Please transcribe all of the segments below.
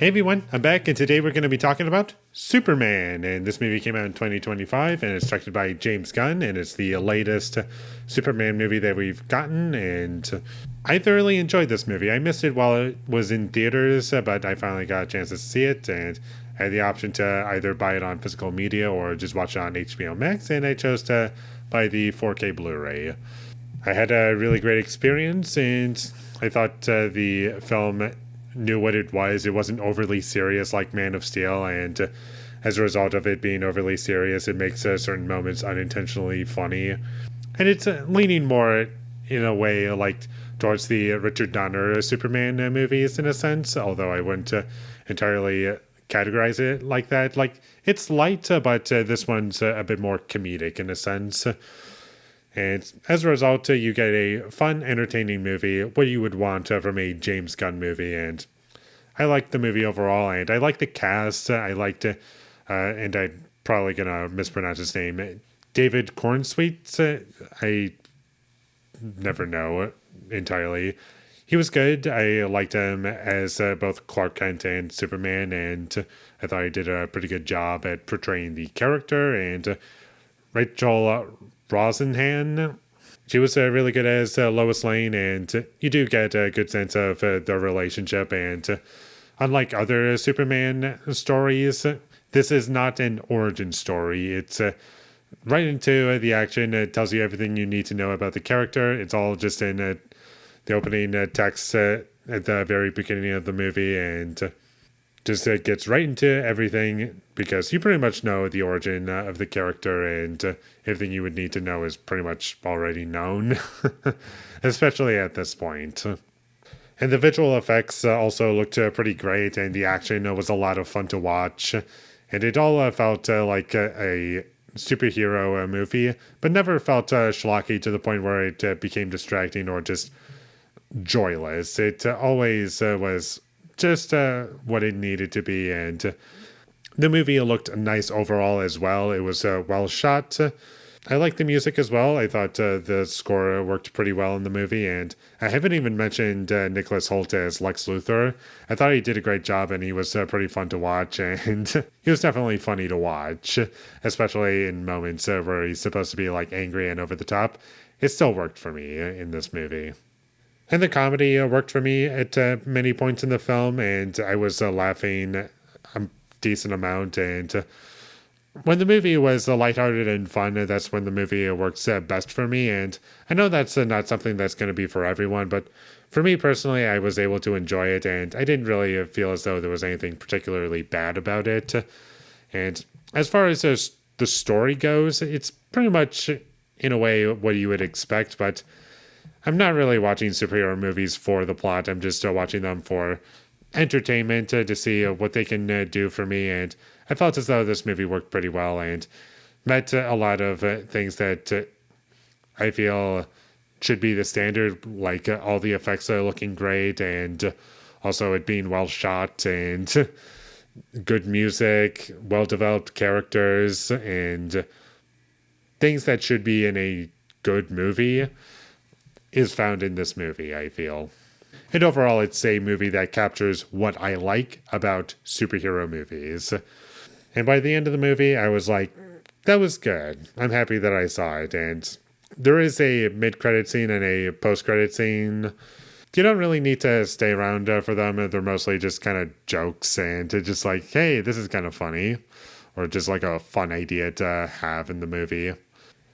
Hey everyone, I'm back, and today we're going to be talking about Superman. And this movie came out in 2025, and it's directed by James Gunn, and it's the latest Superman movie that we've gotten. And I thoroughly enjoyed this movie. I missed it while it was in theaters, but I finally got a chance to see it, and I had the option to either buy it on physical media or just watch it on HBO Max, and I chose to buy the 4K Blu-ray. I had a really great experience, and I thought the film knew what it was. It wasn't overly serious like Man of Steel, and as a result of it being overly serious, it makes certain moments unintentionally funny. And it's leaning more, in a way, like towards the Richard Donner Superman movies, in a sense, although I wouldn't entirely categorize it like that. Like, it's light, but this one's a bit more comedic, in a sense. And as a result, you get a fun, entertaining movie, what you would want from a James Gunn movie. And I like the movie overall, and I like the cast. I liked it, and I'm probably going to mispronounce his name. David Cornsweet. I never know entirely. He was good. I liked him as both Clark Kent and Superman, and I thought he did a pretty good job at portraying the character. And Rachel Brosnahan, she was really good as Lois Lane, and you do get a good sense of their relationship. And unlike other Superman stories, this is not an origin story. It's right into the action. It tells you everything you need to know about the character. It's all just in the opening text at the very beginning of the movie, and just gets right into everything, because you pretty much know the origin of the character, and everything you would need to know is pretty much already known, especially at this point. And the visual effects also looked pretty great, and the action was a lot of fun to watch, and it all felt like a superhero movie, but never felt schlocky to the point where it became distracting or just joyless. It always was just what it needed to be, and the movie looked nice overall as well. It was well shot. I liked the music as well. I thought the score worked pretty well in the movie, and I haven't even mentioned Nicholas Hoult as Lex Luthor. I thought he did a great job, and he was pretty fun to watch, and he was definitely funny to watch, especially in moments where he's supposed to be like angry and over the top. It still worked for me in this movie. And the comedy worked for me at many points in the film, and I was laughing a decent amount. And when the movie was lighthearted and fun, that's when the movie works best for me. And I know that's not something that's going to be for everyone, but for me personally, I was able to enjoy it, and I didn't really feel as though there was anything particularly bad about it. And as far as the story goes, it's pretty much, in a way, what you would expect, but I'm not really watching superhero movies for the plot. I'm just watching them for entertainment, to see what they can do for me. And I felt as though this movie worked pretty well and met a lot of things that I feel should be the standard, like all the effects are looking great, and also it being well shot, and good music, well-developed characters, and things that should be in a good movie is found in this movie, I feel. And overall, it's a movie that captures what I like about superhero movies. And by the end of the movie, I was like, that was good. I'm happy that I saw it. And there is a mid-credit scene and a post-credit scene. You don't really need to stay around for them. They're mostly just kind of jokes, and just like, hey, this is kind of funny. Or just like a fun idea to have in the movie.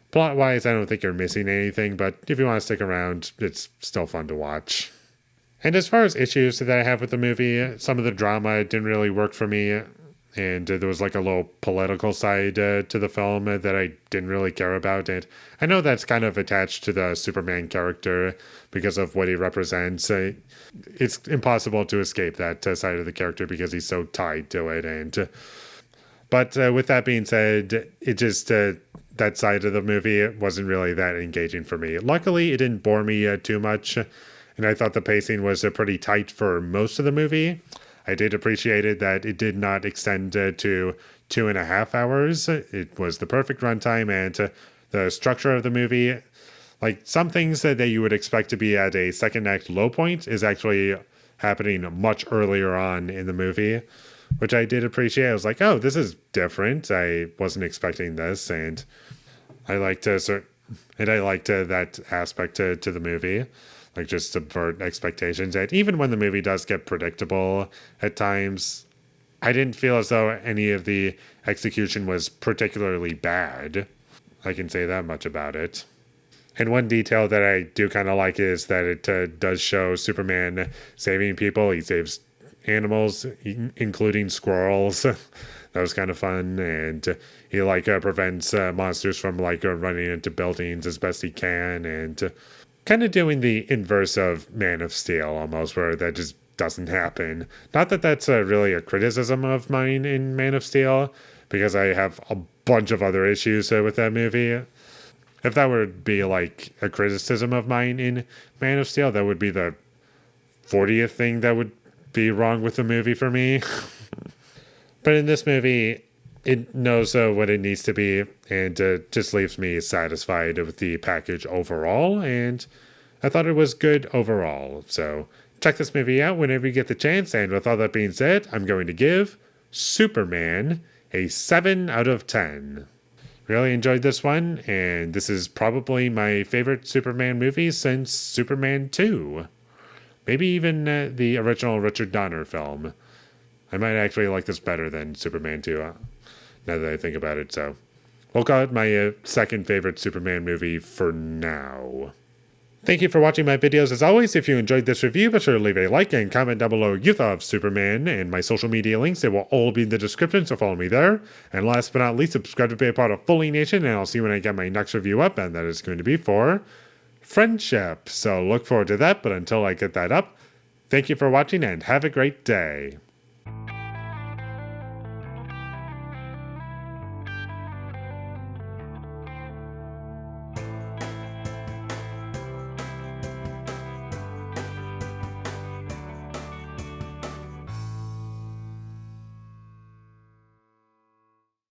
Plot-wise, I don't think you're missing anything, but if you want to stick around, it's still fun to watch. And as far as issues that I have with the movie, some of the drama didn't really work for me, and there was like a little political side to the film that I didn't really care about. And I know that's kind of attached to the Superman character because of what he represents. It's impossible to escape that side of the character because he's so tied to it. But with that being said, it just that side of the movie wasn't really that engaging for me. Luckily, it didn't bore me too much, and I thought the pacing was pretty tight for most of the movie. I did appreciate it that it did not extend to 2.5 hours. It was the perfect runtime, and the structure of the movie, like some things that you would expect to be at a second act low point, is actually happening much earlier on in the movie, which I did appreciate. I was like, oh, this is different. I wasn't expecting this, and I liked that aspect to the movie, like just subvert expectations. And even when the movie does get predictable at times, I didn't feel as though any of the execution was particularly bad. I can say that much about it. And one detail that I do kind of like is that it does show Superman saving people. He saves animals, including squirrels. That was kind of fun. And he prevents monsters from running into buildings as best he can. And kind of doing the inverse of Man of Steel almost, where that just doesn't happen. Not that that's really a criticism of mine in Man of Steel, because I have a bunch of other issues with that movie. If that would be like a criticism of mine in Man of Steel, that would be the 40th thing that would be wrong with the movie for me. But in this movie, it knows what it needs to be, and just leaves me satisfied with the package overall, and I thought it was good overall. So check this movie out whenever you get the chance, and with all that being said, I'm going to give Superman a 7 out of 10. Really enjoyed this one, and this is probably my favorite Superman movie since Superman 2. Maybe even the original Richard Donner film. I might actually like this better than Superman 2, now that I think about it. So we'll call it my second favorite Superman movie for now. Thank you for watching my videos. As always, if you enjoyed this review, be sure to leave a like and comment down below you thought of Superman, and my social media links, they will all be in the description, so follow me there. And last but not least, subscribe to be a part of Foley Nation, and I'll see you when I get my next review up, and that is going to be for Friendship. So look forward to that, but until I get that up, thank you for watching and have a great day.